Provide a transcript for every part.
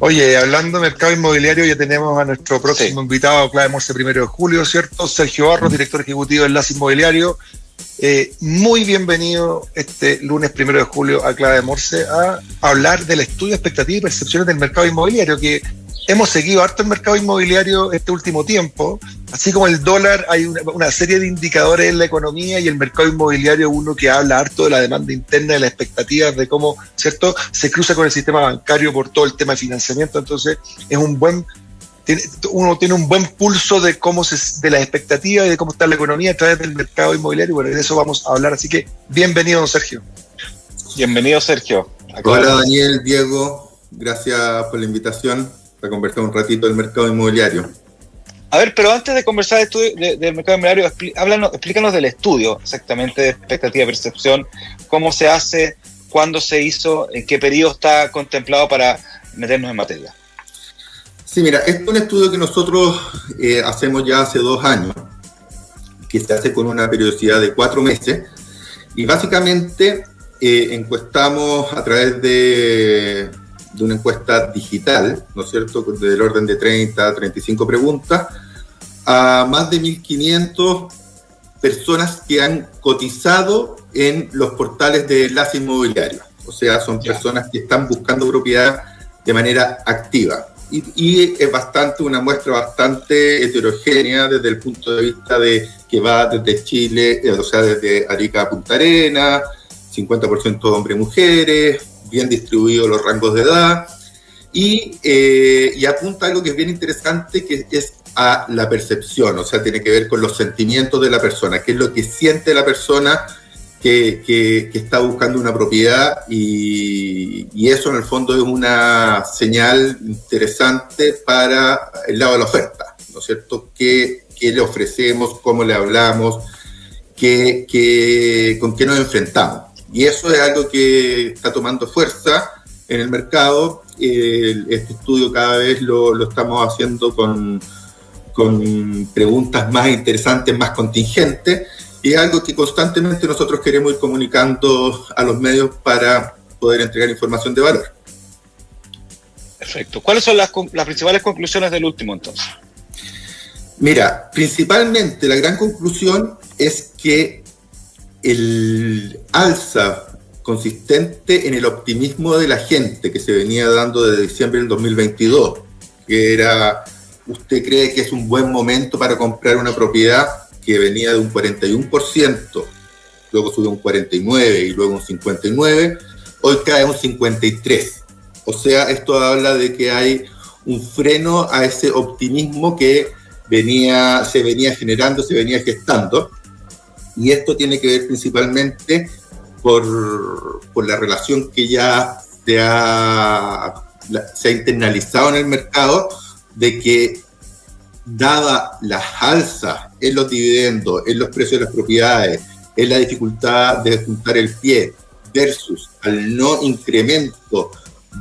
Oye, hablando de mercado inmobiliario, ya tenemos a nuestro próximo Sí. invitado, Clave Morse, 1 de julio, ¿cierto? Sergio Barros, director ejecutivo de Enlace Inmobiliario. Muy bienvenido este lunes 1 de julio a Clave Morse a hablar del estudio de expectativas y percepciones del mercado inmobiliario, que hemos seguido harto el mercado inmobiliario este último tiempo. Así como el dólar, hay una serie de indicadores en la economía, y el mercado inmobiliario uno que habla harto de la demanda interna, de las expectativas, de cómo, ¿cierto?, se cruza con el sistema bancario por todo el tema de financiamiento. Entonces, uno tiene un buen pulso de de las expectativas y de cómo está la economía a través del mercado inmobiliario. Bueno, de eso vamos a hablar. Así que, bienvenido, don Sergio. Bienvenido, Sergio. Hola, Daniel, Diego, gracias por la invitación para conversar un ratito del mercado inmobiliario. A ver, pero antes de conversar del mercado inmobiliario, explícanos del estudio exactamente de expectativa y percepción, cómo se hace, cuándo se hizo, en qué periodo está contemplado para meternos en materia. Sí, mira, este es un estudio que nosotros hacemos ya hace 2 años, que se hace con una periodicidad de 4 meses, y básicamente encuestamos a través de una encuesta digital, ¿no es cierto?, del orden de 30 a 35 preguntas, a más de 1.500 personas que han cotizado en los portales de Enlace Inmobiliario. O sea, son personas que están buscando propiedad de manera activa. Y es una muestra bastante heterogénea desde el punto de vista de que va desde Chile, o sea, desde Arica a Punta Arenas, 50% hombres y mujeres, bien distribuidos los rangos de edad, y apunta a algo que es bien interesante, que es a la percepción, o sea, tiene que ver con los sentimientos de la persona, qué es lo que siente la persona que está buscando una propiedad, y eso en el fondo es una señal interesante para el lado de la oferta, ¿no es cierto? ¿Qué le ofrecemos? ¿Cómo le hablamos? ¿Con qué nos enfrentamos? Y eso es algo que está tomando fuerza en el mercado. Este estudio cada vez lo estamos haciendo con preguntas más interesantes, más contingentes, y es algo que constantemente nosotros queremos ir comunicando a los medios para poder entregar información de valor. Perfecto. ¿Cuáles son las principales conclusiones del último, entonces? Mira, principalmente la gran conclusión es que el alza consistente en el optimismo de la gente que se venía dando desde diciembre del 2022, que era, usted cree que es un buen momento para comprar una propiedad, que venía de un 41%, luego subió un 49% y luego un 59%, hoy cae un 53%. O sea, esto habla de que hay un freno a ese optimismo que se venía generando, se venía gestando. Y esto tiene que ver principalmente por la relación que ya se ha internalizado en el mercado, de que dada las alzas en los dividendos, en los precios de las propiedades, en la dificultad de juntar el pie versus al no incremento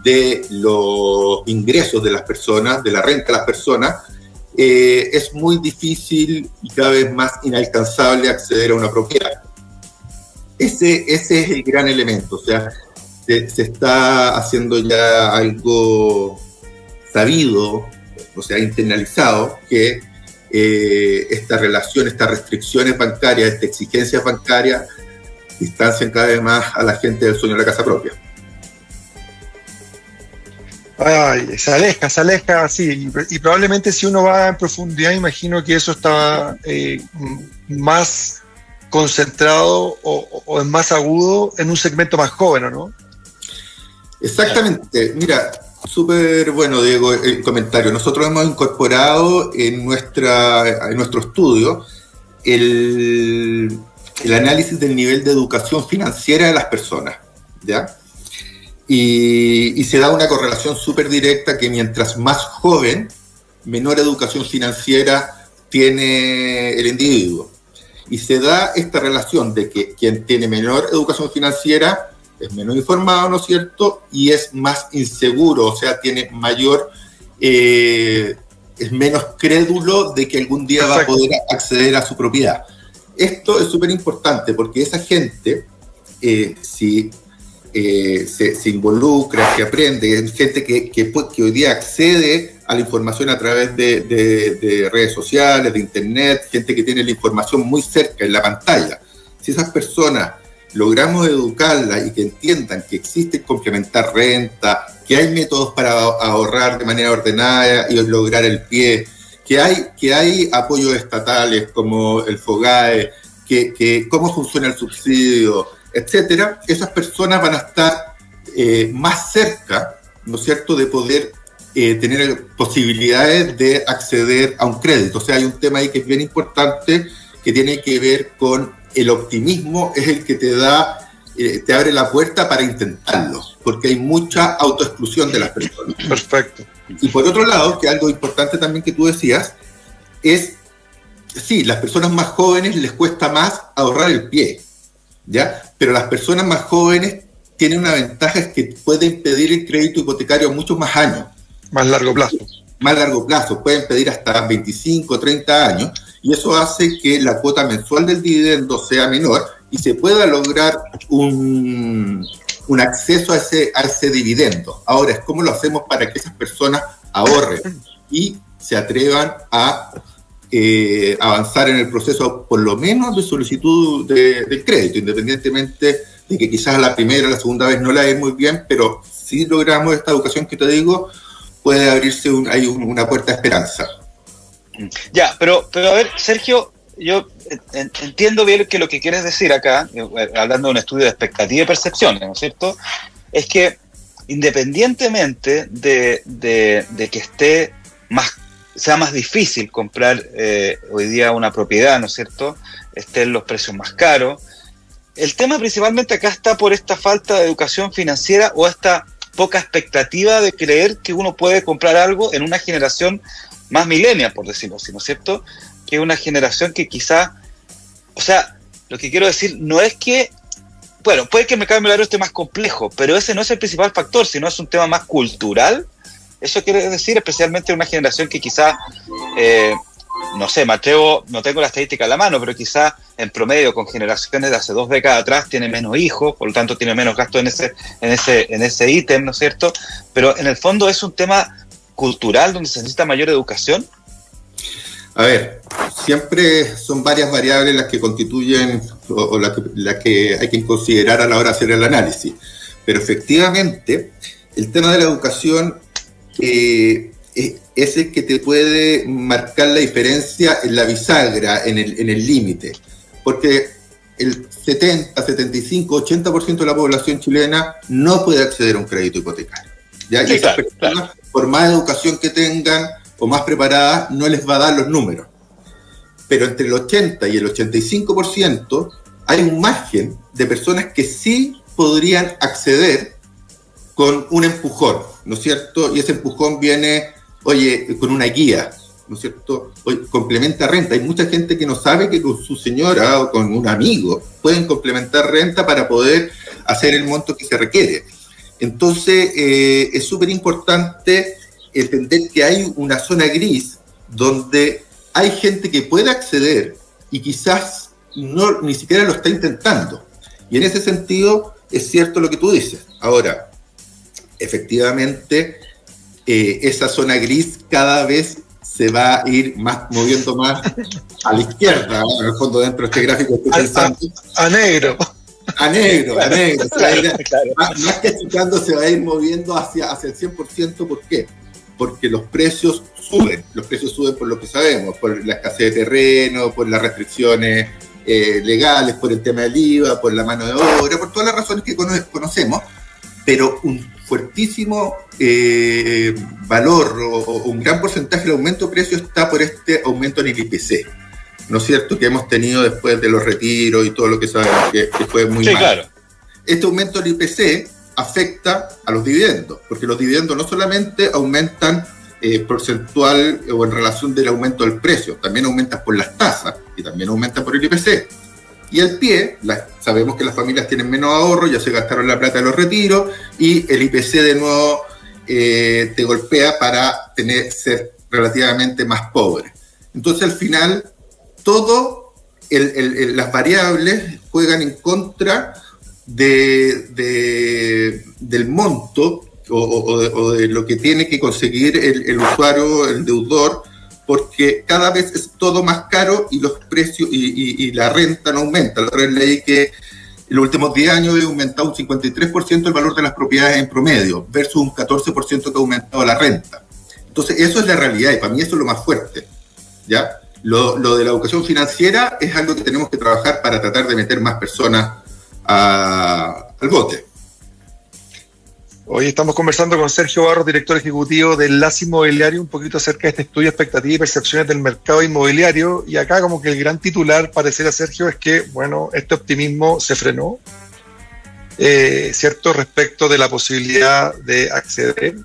de los ingresos de las personas, de la renta de las personas, es muy difícil y cada vez más inalcanzable acceder a una propiedad. Ese es el gran elemento, o sea, se está haciendo ya algo sabido, o sea, internalizado, que esta relación, estas restricciones bancarias, estas exigencias bancarias distancian cada vez más a la gente del sueño de la casa propia. Ay, se aleja, sí, y probablemente si uno va en profundidad, imagino que eso está más concentrado o es más agudo en un segmento más joven, ¿no? Exactamente, mira, súper bueno, Diego, el comentario. Nosotros hemos incorporado en nuestro estudio el análisis del nivel de educación financiera de las personas, ¿ya? Y se da una correlación súper directa, que mientras más joven, menor educación financiera tiene el individuo. Y se da esta relación de que quien tiene menor educación financiera es menos informado, ¿no es cierto? Y es más inseguro, o sea, tiene es menos crédulo de que algún día va a poder acceder a su propiedad. Esto es súper importante porque esa gente, si se involucra, que aprende, es gente que hoy día accede a la información a través de redes sociales, de internet, gente que tiene la información muy cerca, en la pantalla. Si esas personas logramos educarlas y que entiendan que existe complementar renta, que hay métodos para ahorrar de manera ordenada y lograr el pie, que hay apoyos estatales como el FOGAE, que cómo funciona el subsidio, etcétera, esas personas van a estar más cerca, ¿no es cierto?, de poder tener posibilidades de acceder a un crédito. O sea, hay un tema ahí que es bien importante, que tiene que ver con el optimismo, es el que te abre la puerta para intentarlo, porque hay mucha autoexclusión de las personas. Perfecto. Y por otro lado, que algo importante también que tú decías, es, sí, las personas más jóvenes les cuesta más ahorrar el pie, ¿ya? Pero las personas más jóvenes tienen una ventaja, es que pueden pedir el crédito hipotecario a muchos más años. Más largo plazo. Más largo plazo, pueden pedir hasta 25, 30 años, y eso hace que la cuota mensual del dividendo sea menor y se pueda lograr un acceso a ese dividendo. Ahora, es cómo lo hacemos para que esas personas ahorren y se atrevan a avanzar en el proceso, por lo menos de solicitud del crédito, independientemente de que quizás la primera o la segunda vez no la den muy bien, pero si logramos esta educación que te digo, puede abrirse una puerta de esperanza. Ya, pero a ver, Sergio, yo entiendo bien que lo que quieres decir acá, hablando de un estudio de expectativa y percepciones, ¿no es cierto?, es que independientemente de que sea más difícil comprar hoy día una propiedad, ¿no es cierto?, estén los precios más caros, el tema principalmente acá está por esta falta de educación financiera o esta poca expectativa de creer que uno puede comprar algo en una generación más millennial, por decirlo así, ¿no es cierto?, que es una generación que quizá, o sea, lo que quiero decir no es que, bueno, puede que el mercado inmobiliario esté más complejo, pero ese no es el principal factor, sino es un tema más cultural. Eso quiere decir, especialmente una generación que quizá, no sé, me atrevo, no tengo la estadística a la mano, pero quizá en promedio con generaciones de hace 2 décadas atrás tiene menos hijos, por lo tanto tiene menos gasto en ese ítem, ¿no es cierto? Pero en el fondo es un tema cultural donde se necesita mayor educación. A ver, siempre son varias variables las que constituyen o las que hay que considerar a la hora de hacer el análisis, pero efectivamente el tema de la educación es el que te puede marcar la diferencia en la bisagra, en el límite, porque el 70, 75, 80% de la población chilena no puede acceder a un crédito hipotecario, ¿ya? Sí, y esas personas, por más educación que tengan o más preparadas, no les va a dar los números. Pero entre el 80 y el 85% hay un margen de personas que sí podrían acceder con un empujón, ¿no es cierto? Y ese empujón viene, oye, con una guía, ¿no es cierto? Oye, complementa renta. Hay mucha gente que no sabe que con su señora o con un amigo pueden complementar renta para poder hacer el monto que se requiere. Entonces, es súper importante entender que hay una zona gris donde hay gente que puede acceder y quizás ni siquiera lo está intentando. Y en ese sentido es cierto lo que tú dices. Ahora, efectivamente, esa zona gris cada vez se va a ir moviendo más a la izquierda, ¿no? En el fondo, dentro de este gráfico estoy pensando. A negro. A negro. Claro. Más que achicando, se va a ir moviendo hacia el 100%. ¿Por qué? Porque los precios suben. Los precios suben por lo que sabemos, por la escasez de terreno, por las restricciones legales, por el tema del IVA, por la mano de obra, por todas las razones que conocemos, pero un fuertísimo valor o un gran porcentaje del aumento de precios está por este aumento en el IPC, ¿no es cierto?, que hemos tenido después de los retiros y todo lo que sabemos que fue muy mal. Claro. Este aumento del IPC afecta a los dividendos, porque los dividendos no solamente aumentan porcentual o en relación del aumento del precio, también aumentan por las tasas y también aumentan por el IPC. Y el pie, sabemos que las familias tienen menos ahorro, ya se gastaron la plata de los retiros y el IPC de nuevo te golpea para ser relativamente más pobre. Entonces al final todo las variables juegan en contra del monto o de lo que tiene que conseguir el usuario, el deudor, porque cada vez es todo más caro y los precios y la renta no aumenta. La otra vez leí que en los últimos 10 años ha aumentado un 53% el valor de las propiedades en promedio, versus un 14% que ha aumentado la renta. Entonces, eso es la realidad, y para mí eso es lo más fuerte, ¿ya? Lo de la educación financiera es algo que tenemos que trabajar para tratar de meter más personas al bote. Hoy estamos conversando con Sergio Barros, director ejecutivo del LAS Inmobiliario, un poquito acerca de este estudio de expectativas y percepciones del mercado inmobiliario. Y acá como que el gran titular, pareciera, Sergio, es que, bueno, este optimismo se frenó, ¿cierto?, respecto de la posibilidad de acceder.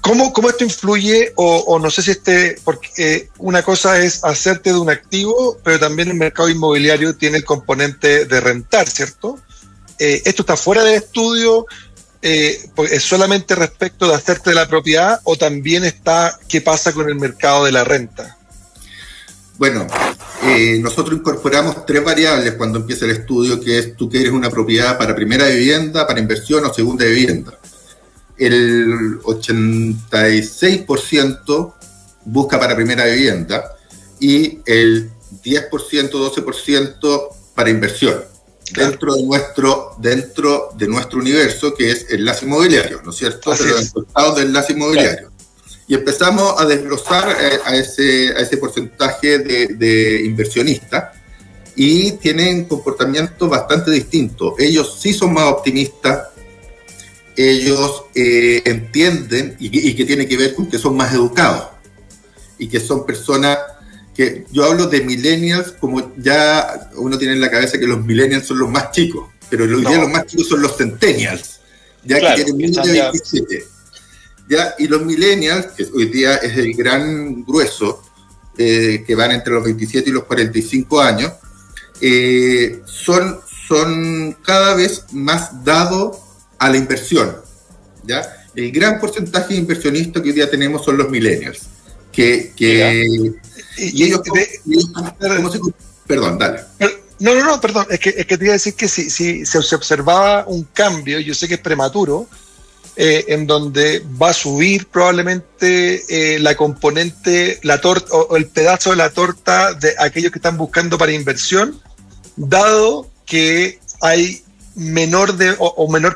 ¿Cómo esto influye, o no sé si porque una cosa es hacerte de un activo, pero también el mercado inmobiliario tiene el componente de rentar, ¿cierto? ¿Esto está fuera del estudio? ¿Es solamente respecto de hacerte de la propiedad, o también está qué pasa con el mercado de la renta? Bueno, nosotros incorporamos 3 variables cuando empieza el estudio, que es tú quieres una propiedad para primera vivienda, para inversión o segunda vivienda. El 86% busca para primera vivienda y el 10%, 12% para inversión. Dentro de nuestro universo, que es el LAS inmobiliario, ¿no es cierto? Así Pero es. resultados del LAS inmobiliario. Y empezamos a desglosar a ese porcentaje de inversionistas, y tienen comportamientos bastante distintos. Ellos sí son más optimistas, ellos entienden, y que tiene que ver con que son más educados, y que son personas que, yo hablo de millennials, como ya uno tiene en la cabeza que los millennials son los más chicos, pero hoy día los más chicos son los centennials, ya claro, que tienen menos de 27. ¿Ya? Y los millennials, que hoy día es el gran grueso, que van entre los 27 y los 45 años, son cada vez más dados a la inversión, ¿ya? El gran porcentaje de inversionistas que hoy día tenemos son los millennials, Perdón, dale. No, perdón, es que te iba a decir que si se observaba un cambio, yo sé que es prematuro, en donde va a subir probablemente la componente, la torta o el pedazo de la torta de aquellos que están buscando para inversión, dado que hay menor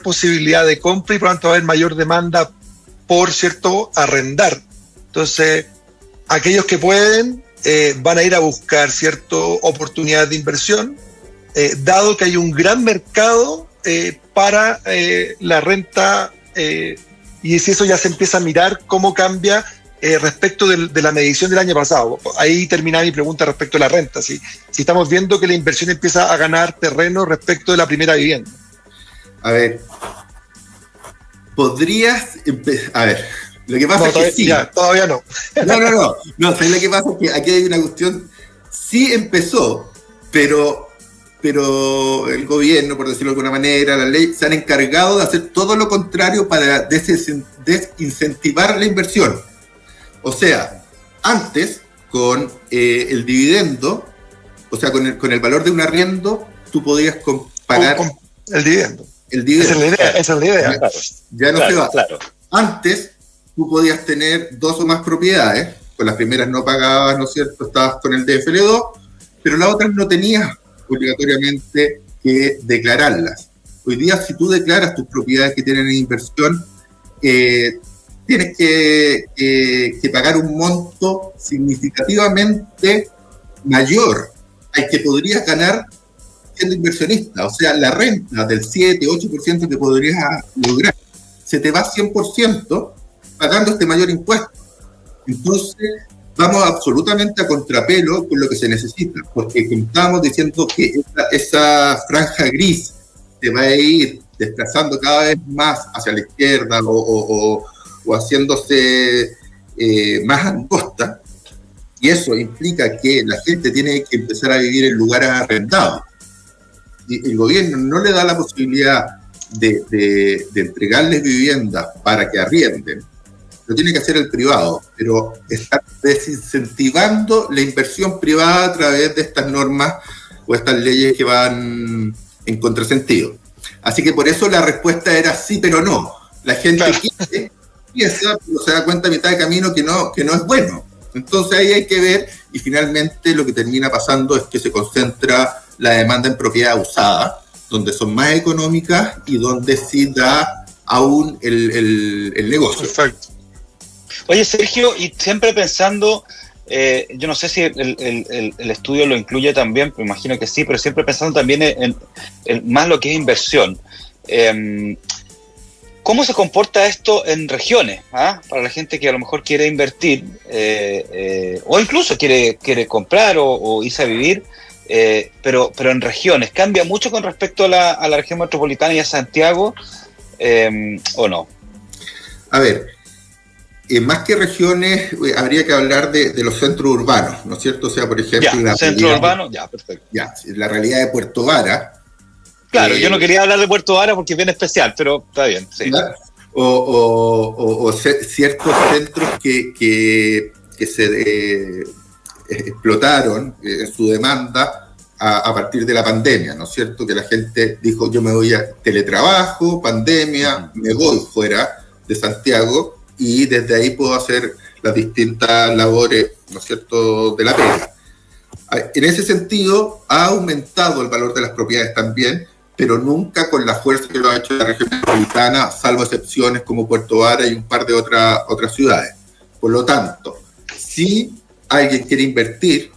posibilidad de compra, y por lo tanto va a haber mayor demanda por, cierto, arrendar. Entonces, aquellos que pueden van a ir a buscar, cierto, oportunidades de inversión, dado que hay un gran mercado para la renta. Y si eso ya se empieza a mirar cómo cambia respecto de la medición del año pasado. Ahí termina mi pregunta respecto a la renta. Si estamos viendo que la inversión empieza a ganar terreno respecto de la primera vivienda. A ver, lo que pasa es que sí. Todavía no. No, ¿sabes lo que pasa? Es que aquí hay una cuestión, sí empezó, pero el gobierno, por decirlo de alguna manera, la ley, se han encargado de hacer todo lo contrario para desincentivar la inversión. O sea, antes, con el dividendo, o sea, con el valor de un arriendo, tú podías pagar con el dividendo. Esa es la idea. Ya no se va. Claro. Antes, tú podías tener 2 o más propiedades, con las primeras no pagabas, ¿no es cierto? Estabas con el DFL2, pero las otras no tenías obligatoriamente que declararlas. Hoy día, si tú declaras tus propiedades que tienen inversión, tienes que pagar un monto significativamente mayor al que podrías ganar siendo inversionista. O sea, la renta del 7-8% que podrías lograr, se te va 100% pagando este mayor impuesto. Entonces, vamos absolutamente a contrapelo con lo que se necesita, porque estamos diciendo que esa franja gris se va a ir desplazando cada vez más hacia la izquierda o haciéndose más angosta, y eso implica que la gente tiene que empezar a vivir en lugares arrendados. Y el gobierno no le da la posibilidad de entregarles viviendas para que arrienden. Lo tiene que hacer el privado, pero está desincentivando la inversión privada a través de estas normas o estas leyes que van en contrasentido. Así que por eso la respuesta era sí, pero no. La gente quiere, empieza, pero se da cuenta a mitad de camino que no es bueno. Entonces ahí hay que ver, y finalmente lo que termina pasando es que se concentra la demanda en propiedad usada, donde son más económicas y donde sí da aún el negocio. Perfecto. Oye, Sergio, y siempre pensando, yo no sé si el estudio lo incluye también, me imagino que sí, pero siempre pensando también en más lo que es inversión. ¿Cómo se comporta esto en regiones? Para la gente que a lo mejor quiere invertir, o incluso quiere comprar o irse a vivir, pero en regiones. ¿Cambia mucho con respecto a la región metropolitana y a Santiago, o no? A ver, más que regiones, habría que hablar de los centros urbanos, ¿no es cierto? O sea, por ejemplo, centro urbano, perfecto. La realidad de Puerto Vara. Claro, yo no quería hablar de Puerto Vara porque es bien especial, pero está bien, sí. O ciertos centros que se explotaron en su demanda a partir de la pandemia, ¿no es cierto? Que la gente dijo, yo me voy a teletrabajo, pandemia, me voy fuera de Santiago y desde ahí puedo hacer las distintas labores, ¿no es cierto?, de la pega. En ese sentido, ha aumentado el valor de las propiedades también, pero nunca con la fuerza que lo ha hecho la región metropolitana, salvo excepciones como Puerto Vara y un par de otras ciudades. Por lo tanto, si alguien quiere invertir,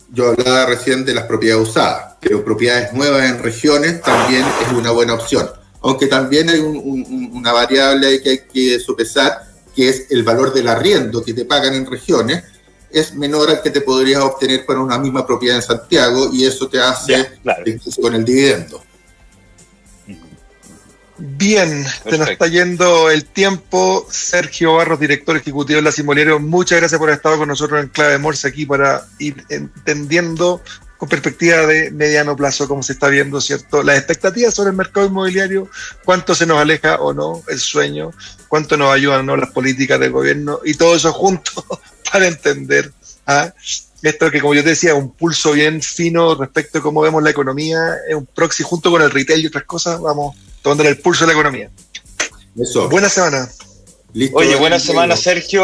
yo hablaba recién de las propiedades usadas, pero propiedades nuevas en regiones también es una buena opción. Aunque también hay una variable ahí que hay que sopesar, que es el valor del arriendo que te pagan en regiones, es menor al que te podrías obtener para una misma propiedad en Santiago, y eso te hace incluso con el dividendo. Bien, se nos está yendo el tiempo. Sergio Barros, director ejecutivo de Enlace Inmobiliario, muchas gracias por haber estado con nosotros en Clave de Morse aquí para ir entendiendo con perspectiva de mediano plazo cómo se está viendo, ¿cierto?, las expectativas sobre el mercado inmobiliario, cuánto se nos aleja o no el sueño, cuánto nos ayudan o no las políticas del gobierno, y todo eso junto para entender esto que, como yo te decía, un pulso bien fino respecto a cómo vemos la economía, es un proxy junto con el retail y otras cosas, vamos tomando el pulso de la economía. Eso. Buena semana. Listo. Oye, buena semana, Sergio.